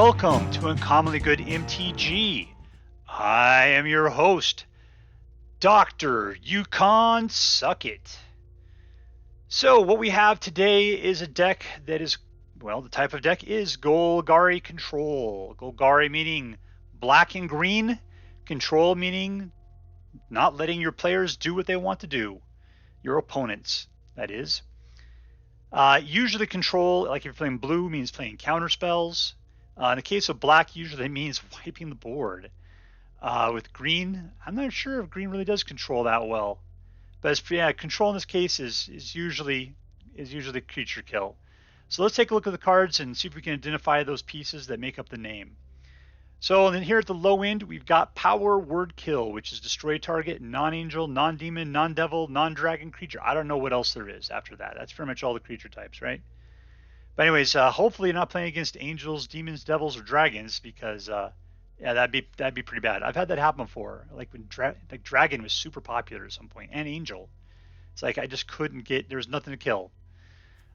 Welcome to Uncommonly Good MTG. I am your host, Dr. Yukon Suckit. So what we have today is a deck that is, well, the type of deck is Golgari Control. Golgari meaning black and green. Control meaning not letting your players do what they want to do. Your opponents, that is. Usually control, like if you're playing blue, means playing counter spells. In the case of black, usually means wiping the board. With green, I'm not sure if green really does control that well. But control in this case is usually creature kill. So let's take a look at the cards and see if we can identify those pieces that make up the name. So then here at the low end, we've got Power Word Kill, which is destroy target non-angel, non-demon, non-devil, non-dragon creature. I don't know what else there is after that. That's pretty much all the creature types, right? But anyways, hopefully you're not playing against angels, demons, devils, or dragons, because yeah, that'd be pretty bad. I've had that happen before, like when dragon was super popular at some point, and angel. It's like I just couldn't get. There was nothing to kill.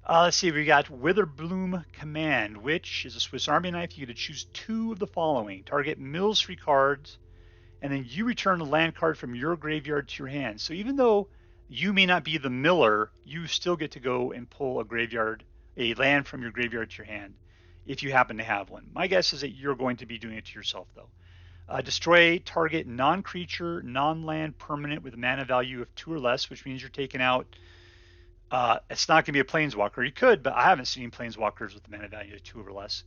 Let's see. We got Witherbloom Command, which is a Swiss Army knife. You get to choose two of the following: target mills 3 cards, and then you return a land card from your graveyard to your hand. So even though you may not be the miller, you still get to go and pull a land from your graveyard to your hand, if you happen to have one. My guess is that you're going to be doing it to yourself, though. Destroy target non-creature, non-land permanent with a mana value of 2 or less, which means you're taking out. It's not going to be a planeswalker. You could, but I haven't seen planeswalkers with a mana value of 2 or less.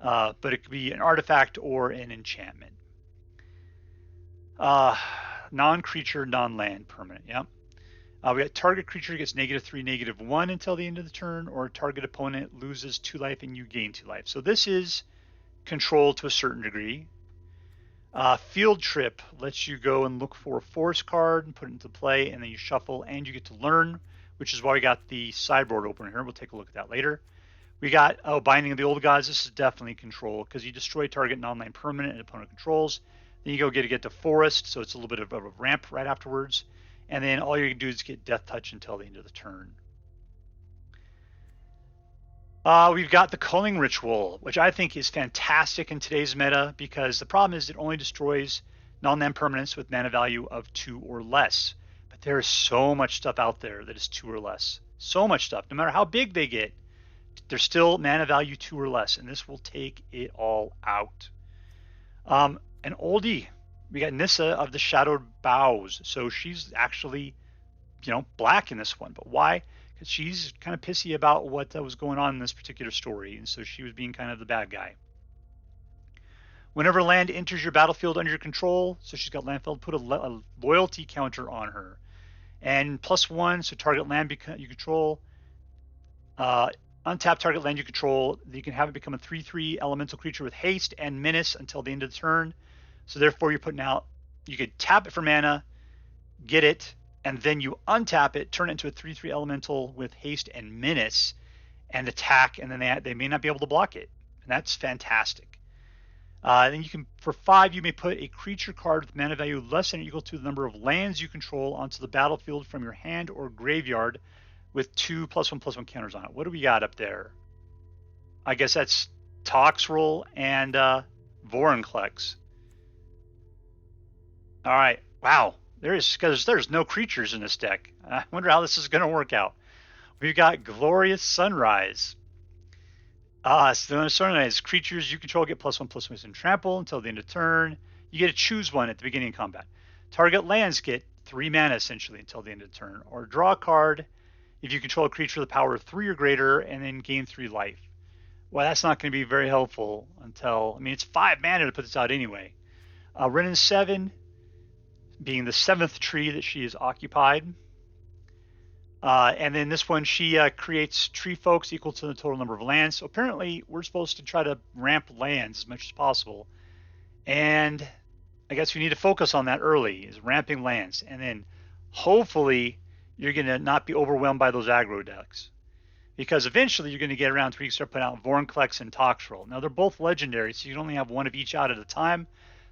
But it could be an artifact or an enchantment. Non-creature, non-land permanent. Yeah. We got target creature gets -3, -1 until the end of the turn, or target opponent loses 2 life and you gain 2 life. So this is control to a certain degree. Field Trip lets you go and look for a forest card and put it into play, and then you shuffle and you get to learn, which is why we got the sideboard open here. We'll take a look at that later. We got Binding of the Old Gods. This is definitely control because you destroy target non-land permanent and opponent controls. Then you get to forest, so it's a little bit of a ramp right afterwards. And then all you can do is get Death Touch until the end of the turn. We've got the Culling Ritual, which I think is fantastic in today's meta because the problem is it only destroys non-land permanents with mana value of 2 or less. But there is so much stuff out there that is 2 or less. So much stuff. No matter how big they get, they're still mana value 2 or less, and this will take it all out. An oldie. We got Nissa of the Shadowed Boughs. So she's actually, black in this one. But why? Because she's kind of pissy about what was going on in this particular story. And so she was being kind of the bad guy. Whenever land enters your battlefield under your control, so she's got landfill, put a loyalty counter on her. And +1, so target land you control. Untap target land you control. You can have it become a 3/3 elemental creature with haste and menace until the end of the turn. So therefore, you're putting out, you could tap it for mana, get it, and then you untap it, turn it into a 3/3 elemental with haste and menace, and attack, and then they may not be able to block it. And that's fantastic. Then you can, for 5, you may put a creature card with mana value less than or equal to the number of lands you control onto the battlefield from your hand or graveyard with 2 +1/+1 counters on it. What do we got up there? I guess that's Toxrill and Vorinclex. All right. Wow. There's no creatures in this deck. I wonder how this is going to work out. We've got Glorious Sunrise. So Sunrise creatures you control get +1/+1 and trample until the end of turn. You get to choose one at the beginning of combat. Target lands get 3 mana essentially until the end of the turn, or draw a card if you control a creature with a power of 3 or greater, and then gain 3 life. Well, that's not going to be very helpful until it's 5 mana to put this out anyway. Wrenn and Seven, being the 7th tree that she has occupied. And then this one, she creates tree folks equal to the total number of lands. So apparently we're supposed to try to ramp lands as much as possible. And I guess we need to focus on that early, is ramping lands. And then hopefully you're going to not be overwhelmed by those aggro decks. Because eventually you're going to get around to where you start putting out Vorinclex and Toxrill. Now they're both legendary, so you can only have one of each out at a time.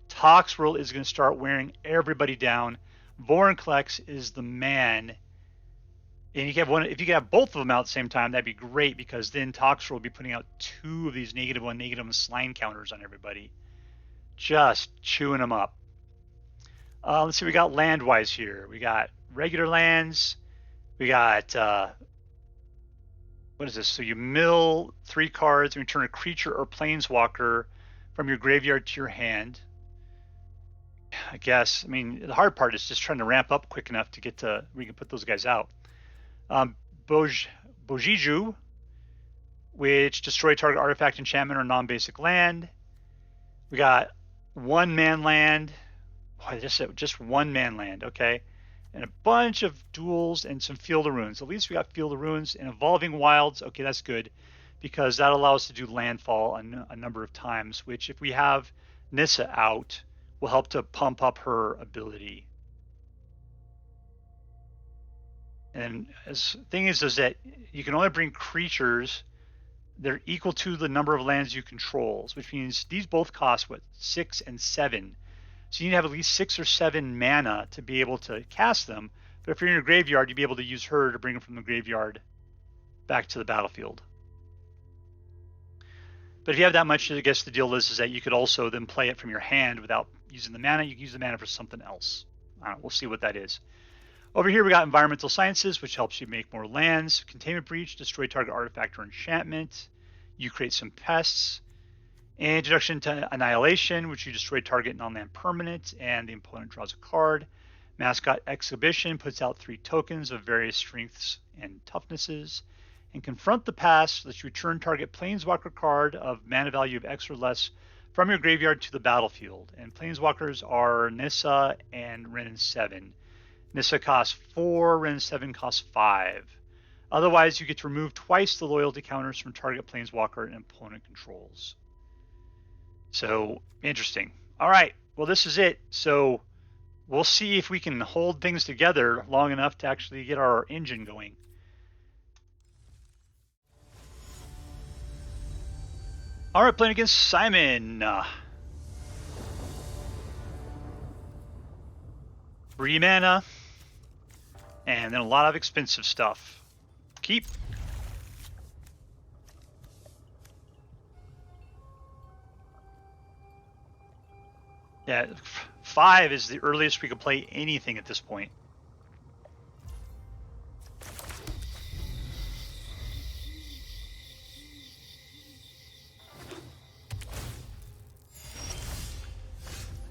Toxrill is going to start wearing everybody down. Vorinclex is the man And you can have one, if you can have both of them out at the same time, that'd be great, because then Toxrill will be putting out 2 of these -1, -1 slime counters on everybody. Just chewing them up. Let's see, we got land-wise here. We got regular lands. We got, what is this? So you mill 3 cards and return a creature or planeswalker from your graveyard to your hand. I guess, I mean, the hard part is just trying to ramp up quick enough to get to where you can put those guys out. Boseiju, which destroy target artifact, enchantment, or non-basic land. We got 1-man land. Boy, just 1-man land, okay. And a bunch of duels and some Field of Ruins. At least we got Field of Ruins and Evolving Wilds. Okay, that's good, because that allows us to do landfall a number of times, which if we have Nissa out, will help to pump up her ability. And the thing is that you can only bring creatures that are equal to the number of lands you control, which means these both cost, what, 6 and 7. So you need to have at least 6 or 7 mana to be able to cast them. But if you're in your graveyard, you'd be able to use her to bring them from the graveyard back to the battlefield. But if you have that much, I guess the deal is that you could also then play it from your hand without using the mana. You can use the mana for something else. I don't know, we'll see what that is. Over here, we got Environmental Sciences, which helps you make more lands. Containment Breach, destroy target artifact or enchantment. You create some pests. And Introduction to Annihilation, which you destroy target non-land permanent, and the opponent draws a card. Mascot Exhibition puts out 3 tokens of various strengths and toughnesses. And Confront the Past lets you return target planeswalker card of mana value of X or less from your graveyard to the battlefield. And planeswalkers are Nissa and Wrenn and Seven. Nissa costs 4, Wrenn and Seven costs 5. Otherwise, you get to remove twice the loyalty counters from target planeswalker and opponent controls. So, interesting. All right, well, this is it. So, we'll see if we can hold things together long enough to actually get our engine going. All right, playing against Simon. 3 mana. And then a lot of expensive stuff. Keep. Yeah, 5 is the earliest we could play anything at this point.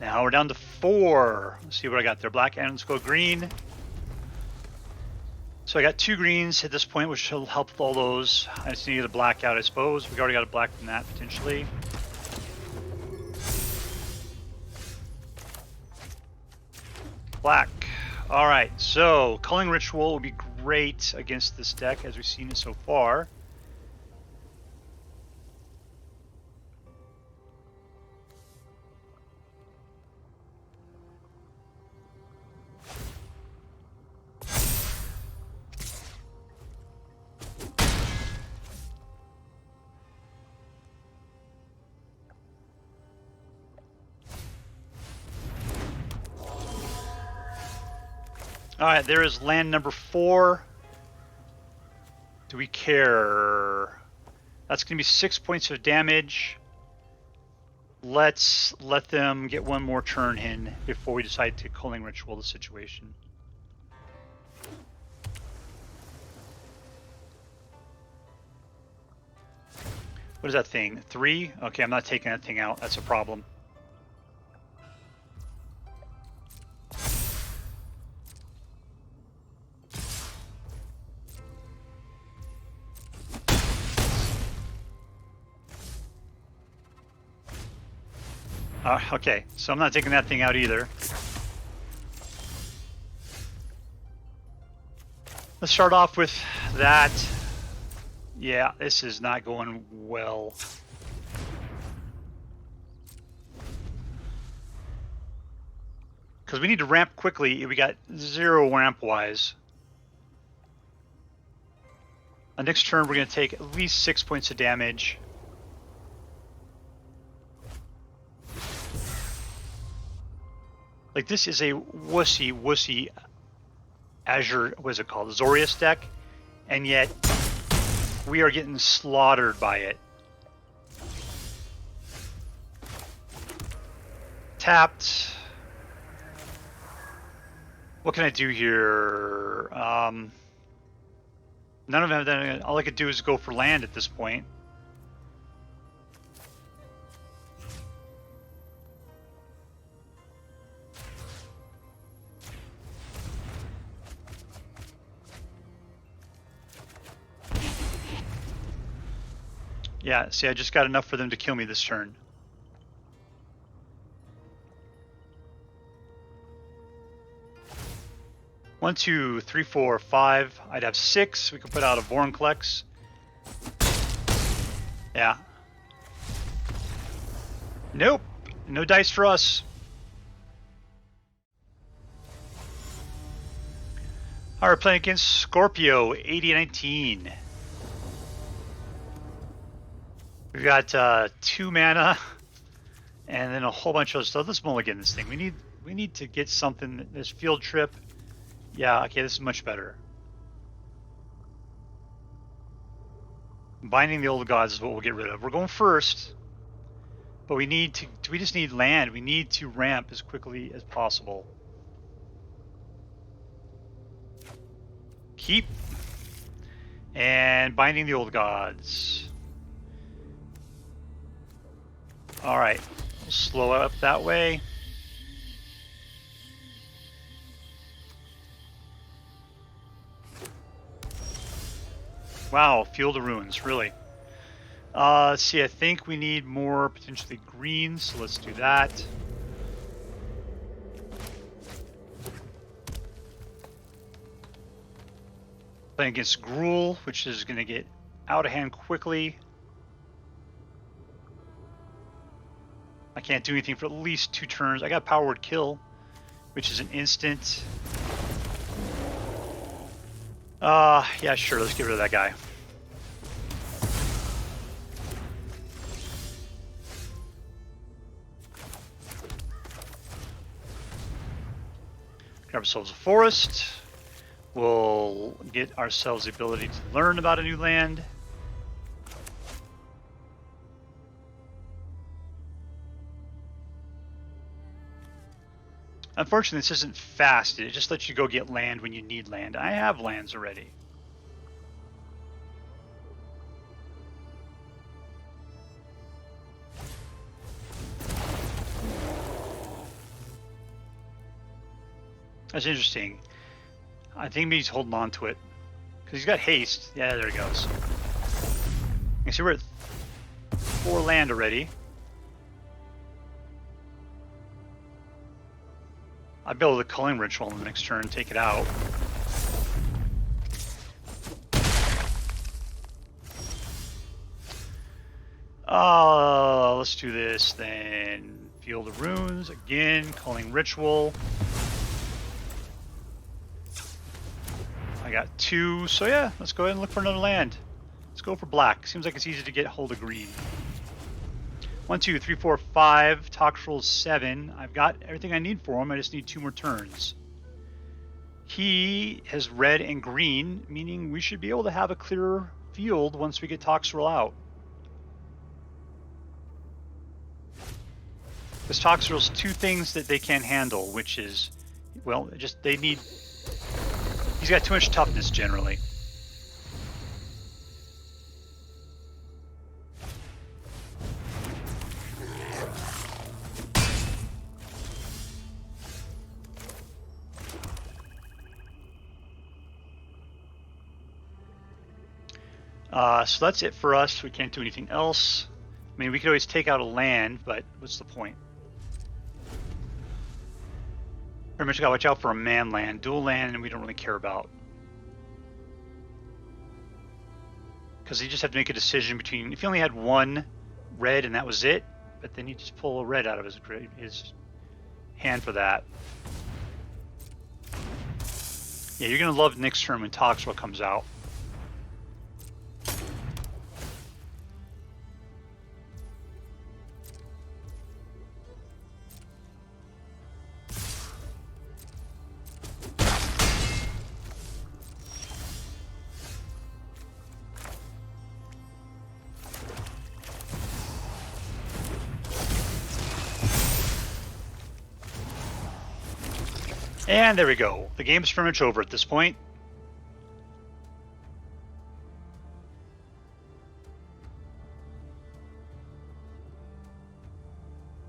Now we're down to 4. Let's see what I got there. Black and let's go green. So I got 2 greens at this point, which will help with all those. I just need a black out, I suppose. We've already got a black from that, potentially. Black. All right, so Culling Ritual will be great against this deck, as we've seen it so far. All right, there is land number 4. Do we care? That's going to be 6 points of damage. Let's let them get one more turn in before we decide to Culling Ritual the situation. What is that thing? 3? Okay, I'm not taking that thing out. That's a problem. Okay, so I'm not taking that thing out either. Let's start off with that. Yeah, this is not going well. Because we need to ramp quickly. We got 0 ramp-wise. Next turn, we're going to take at least 6 points of damage. Like, this is a wussy Azure, what is it called, Zorius deck, and yet we are getting slaughtered by it. Tapped. What can I do here? None of them. All I could do is go for land at this point. Yeah, see, I just got enough for them to kill me this turn. One, two, three, four, five. I'd have 6. We could put out a Vorinclex. Yeah. Nope. No dice for us. Alright, playing against Scorpio, 80-19. We've got 2 mana and then a whole bunch of stuff. Let's mulligan this thing. We need to get something. This field trip. Yeah, okay, this is much better. Binding the Old Gods is what we'll get rid of. We're going first, but we just need land. We need to ramp as quickly as possible. Keep. And Binding the Old Gods. Alright, we'll slow up that way. Wow, Field of Ruins, really. Let's see, I think we need more potentially greens, so let's do that. Playing against Gruul, which is going to get out of hand quickly. I can't do anything for at least 2 turns. I got Power Word Kill, which is an instant. Yeah, sure, let's get rid of that guy. Grab ourselves a forest. We'll get ourselves the ability to learn about a new land. Unfortunately, this isn't fast. It just lets you go get land when you need land. I have lands already. That's interesting. I think maybe he's holding on to it. Because he's got haste. Yeah, there he goes. You see, we're at 4 land already. I'd be able to Culling Ritual in the next turn, take it out. Let's do this then. Field of Runes, again, Culling Ritual. I got 2, so yeah, let's go ahead and look for another land. Let's go for black. Seems like it's easy to get hold of green. 1, 2, 3, 4, 5. Toxrill 7. I've got everything I need for him. I just need 2 more turns. He has red and green, meaning we should be able to have a clearer field once we get Toxrill out. Because Toxrill's 2 things that they can't handle, which is, well, just they need. He's got too much toughness generally. So that's it for us. We can't do anything else. I mean, we could always take out a land, but what's the point? Pretty much gotta watch out for a man land. Dual land, and we don't really care about. Because you just have to make a decision between, if you only had 1 red and that was it, but then you just pull a red out of his hand for that. Yeah, you're gonna love next turn when Toxrill comes out. And there we go. The game's pretty much over at this point.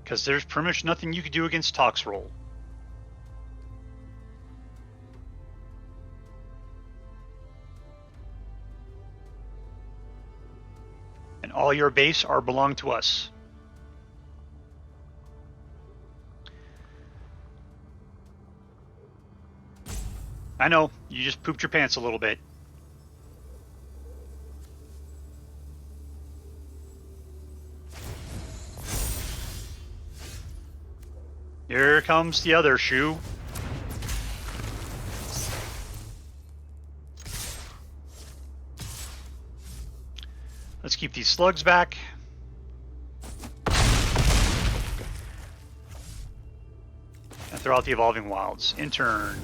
Because there's pretty much nothing you could do against Toxrill. And all your base are belong to us. I know, you just pooped your pants a little bit. Here comes the other shoe. Let's keep these slugs back. And throw out the Evolving Wilds. In turn.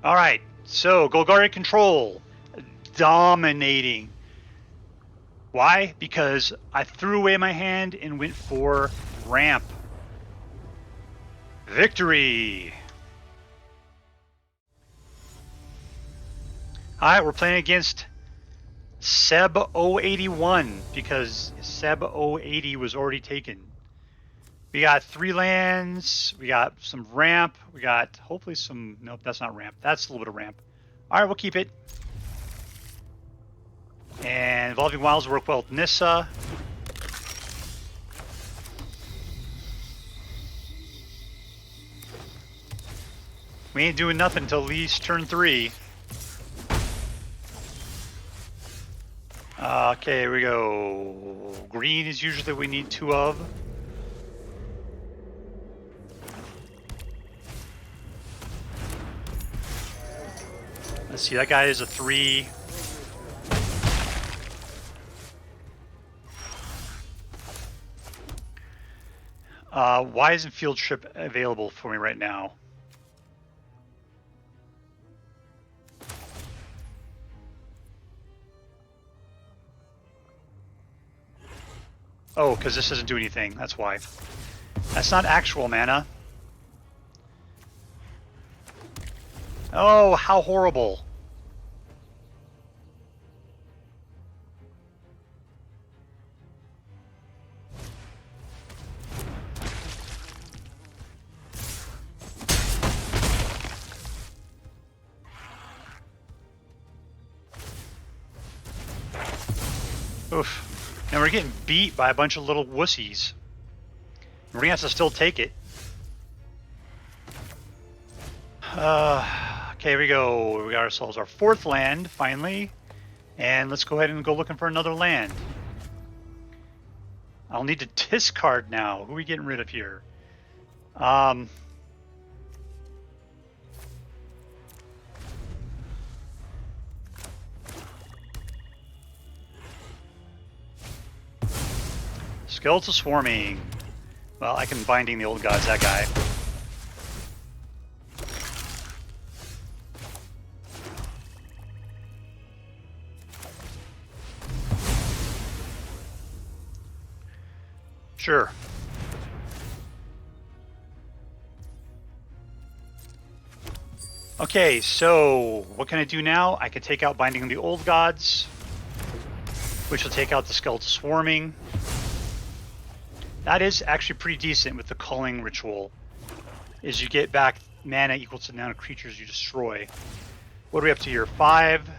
Alright, so Golgari Control. Dominating. Why? Because I threw away my hand and went for ramp. Victory! Alright, we're playing against Seb 081 because Seb 080 was already taken. We got 3 lands, we got some ramp, we got hopefully some, nope, that's not ramp, that's a little bit of ramp. Alright, we'll keep it. And Evolving Wilds work well with Nissa. We ain't doing nothing until at least turn 3. Okay, here we go. Green is usually what we need 2 of. Let's see, that guy is a 3. Why isn't Field Trip available for me right now? Oh, because this doesn't do anything. That's why. That's not actual mana. Oh, how horrible. Oof. And we're getting beat by a bunch of little wussies. We're gonna have to still take it. Okay, here we go. We got ourselves our 4th land, finally. And let's go ahead and go looking for another land. I'll need to discard now. Who are we getting rid of here? Skeletal Swarming. Well, I can Binding the Old Gods, that guy. Sure. Okay, so what can I do now? I can take out Binding the Old Gods, which will take out the Skeletal Swarming. That is actually pretty decent with the Culling Ritual, is you get back mana equal to the amount of creatures you destroy. What are we up to here? 5.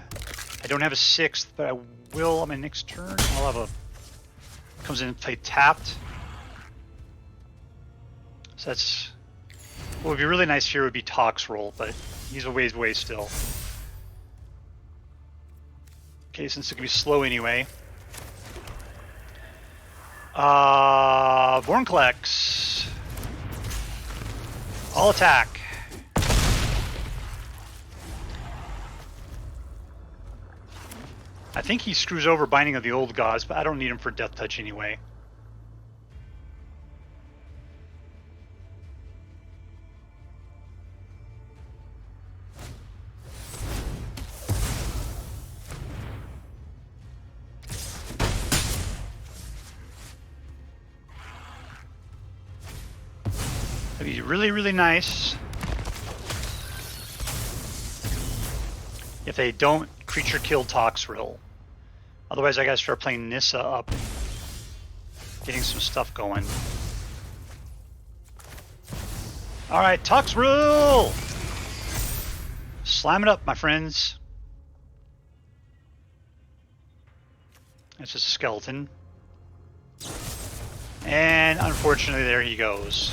I don't have a 6th, but I will on my next turn. I'll have a... comes in and play tapped. So that's... what would be really nice here would be Toxrill, but he's a ways away still. Okay, since it can be slow anyway. Vorinclex. All attack. I think he screws over Binding of the Old Gods, but I don't need him for Death Touch anyway. That'd be really, really nice if they don't creature kill Toxrill. Otherwise, I gotta start playing Nissa up, getting some stuff going. All right, Toxrill! Slam it up, my friends. That's just a skeleton. And unfortunately, there he goes.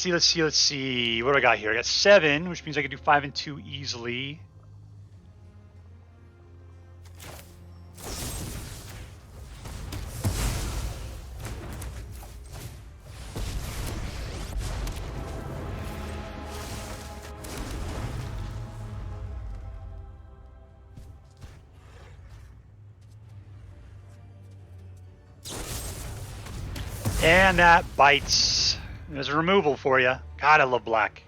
Let's see. What do I got here? I got 7, which means I can do 5 and 2 easily. And that bites. There's a removal for you. God, I love black.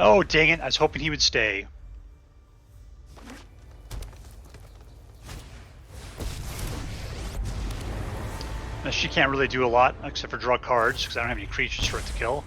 Oh, dang it. I was hoping he would stay. Now, she can't really do a lot except for draw cards because I don't have any creatures for it to kill.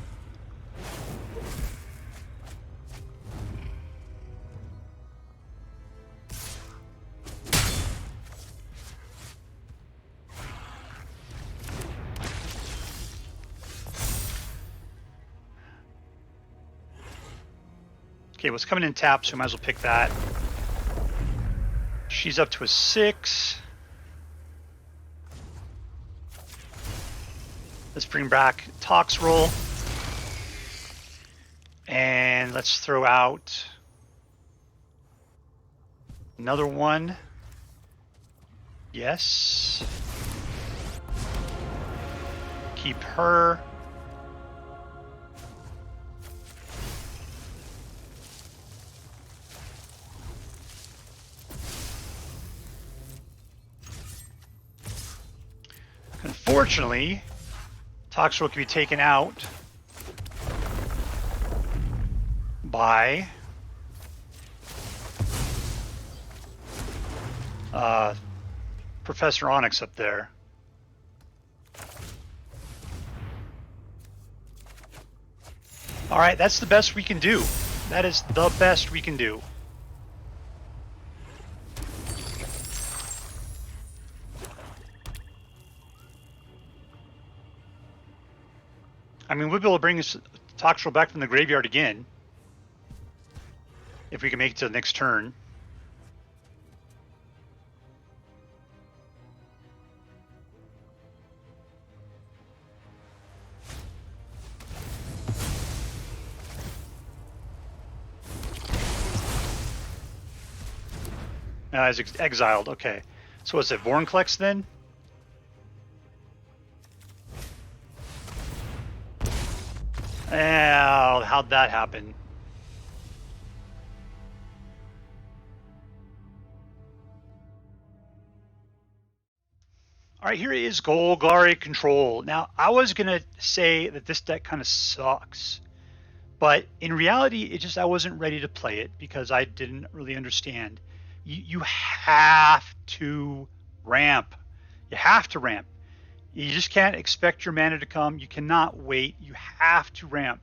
Okay, what's coming in tap, so we might as well pick that. She's up to a 6. Let's bring back Toxrill. And let's throw out another one. Yes. Keep her. Unfortunately, Toxrill can be taken out by Professor Onyx up there. All right, that's the best we can do. That is the best we can do. I mean, we'll be able to bring this Toxrill back from the graveyard again if we can make it to the next turn. He's exiled. Okay. So what's it, Vorinclex then? Oh, how'd that happen? All right, here is Golgari Control. Now, I was going to say that this deck kind of sucks, but in reality, it just, I wasn't ready to play it because I didn't really understand. You have to ramp. You have to ramp. You just can't expect your mana to come. You cannot wait. You have to ramp.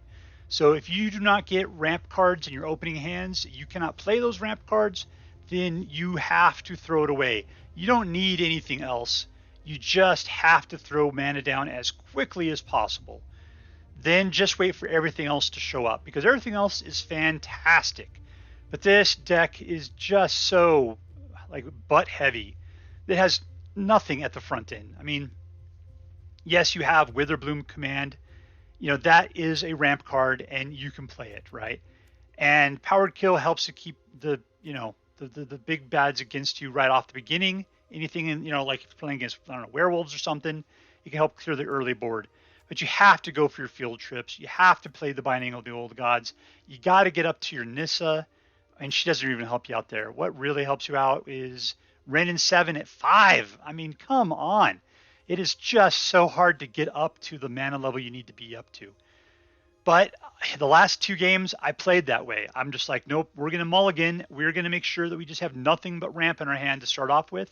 So if you do not get ramp cards in your opening hands, you cannot play those ramp cards, then you have to throw it away. You don't need anything else. You just have to throw mana down as quickly as possible. then just wait for everything else to show up, because everything else is fantastic. But this deck is just so like butt heavy. It has nothing at the front end. I mean, yes, you have Witherbloom Command. You know, that is a ramp card and you can play it, right? And Powered Kill helps to keep the, you know, the big bads against you right off the beginning. Anything in, you know, like if you're playing against, I don't know, werewolves or something, it can help clear the early board. But you have to go for your field trips. You have to play the Binding of the Old Gods. You got to get up to your Nissa, and she doesn't even help you out there. What really helps you out is Wrenn and Seven at 5. I mean, come on. It is just so hard to get up to the mana level you need to be up to. But the last 2 games, I played that way. I'm just like, nope, we're going to mulligan. We're going to make sure that we just have nothing but ramp in our hand to start off with.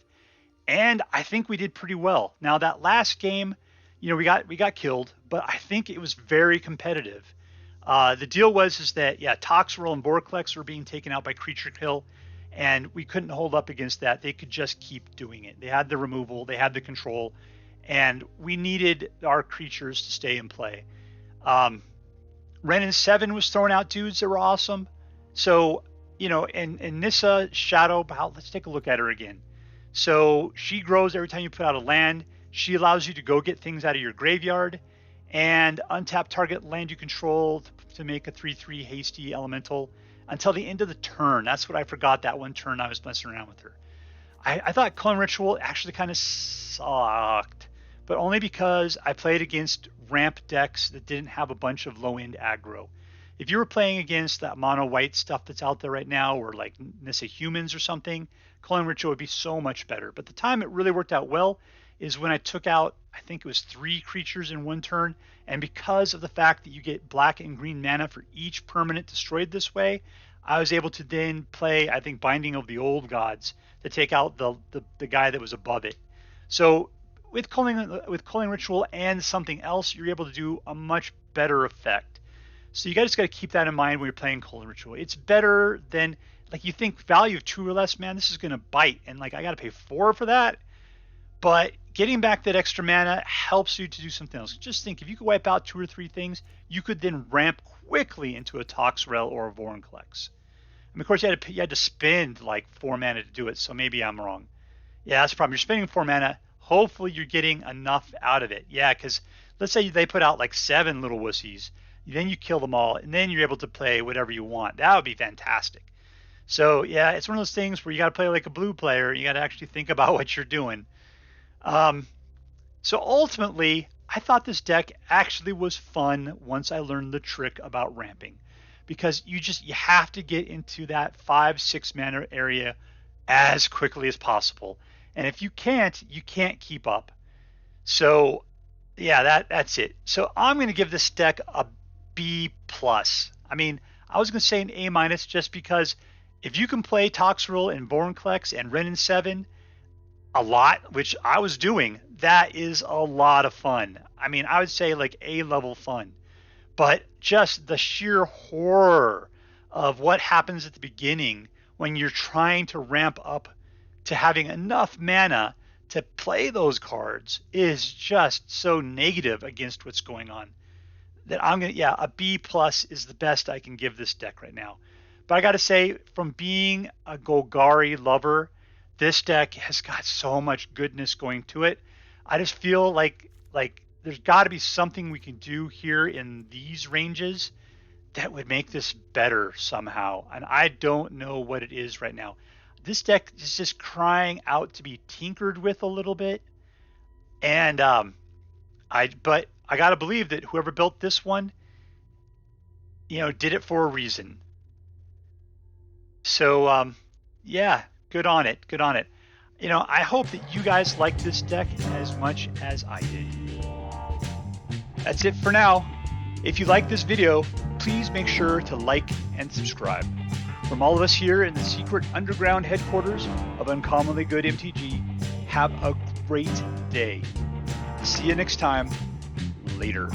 And I think we did pretty well. Now, that last game, you know, we got killed, but I think it was very competitive. The deal was that, yeah, Toxrill and Vorinclex were being taken out by creature kill, and we couldn't hold up against that. They could just keep doing it. They had the removal, they had the control, and we needed our creatures to stay in play. Wrenn and Seven was throwing out dudes that were awesome. So, you know, and Nissa Shadow, let's take a look at her again. So she grows every time you put out a land. She allows you to go get things out of your graveyard and untap target land you control to make a 3/3 hasty elemental until the end of the turn. That's what I forgot that one turn I was messing around with her. I thought Culling Ritual actually kind of sucked, but only because I played against ramp decks that didn't have a bunch of low-end aggro. If you were playing against that mono white stuff that's out there right now, or like Nissa humans or something, Culling Ritual would be so much better. But the time it really worked out well is when I took out, I think it was 3 creatures in one turn, and because of the fact that you get black and green mana for each permanent destroyed this way, I was able to then play, I think, Binding of the Old Gods to take out the guy that was above it. So with Culling Ritual and something else, you're able to do a much better effect. So you guys got to keep that in mind when you're playing Culling Ritual. It's better than, like, you think value of 2 or less, man, this is going to bite, and like I got to pay 4 for that. But getting back that extra mana helps you to do something else. Just think, if you could wipe out 2 or 3 things, you could then ramp quickly into a Toxrill or a Vorinclex. I mean, of course, you had to spend like 4 mana to do it, so maybe I'm wrong. Yeah, that's the problem. You're spending 4 mana. Hopefully you're getting enough out of it. Yeah, because let's say they put out like 7 little wussies, then you kill them all, and then you're able to play whatever you want. That would be fantastic. So yeah, it's one of those things where you got to play like a blue player. You got to actually think about what you're doing. So ultimately, I thought this deck actually was fun once I learned the trick about ramping, because you have to get into that 5-6 mana area as quickly as possible. And if you can't keep up. So yeah, that's it. So I'm going to give this deck a B+. I mean, I was going to say an A- just because if you can play Toxrill and Vorinclex and Wrenn and Seven a lot, which I was doing, that is a lot of fun. I mean, I would say like A-level fun. But just the sheer horror of what happens at the beginning when you're trying to ramp up to having enough mana to play those cards is just so negative against what's going on that a B+ is the best I can give this deck right now. But I got to say, from being a Golgari lover, this deck has got so much goodness going to it. I just feel like there's got to be something we can do here in these ranges that would make this better somehow. And I don't know what it is right now. This deck is just crying out to be tinkered with a little bit. And but I got to believe that whoever built this one, did it for a reason. So yeah, good on it. Good on it. I hope that you guys like this deck as much as I did. That's it for now. If you like this video, please make sure to like and subscribe. From all of us here in the secret underground headquarters of Uncommonly Good MTG, have a great day. See you next time. Later.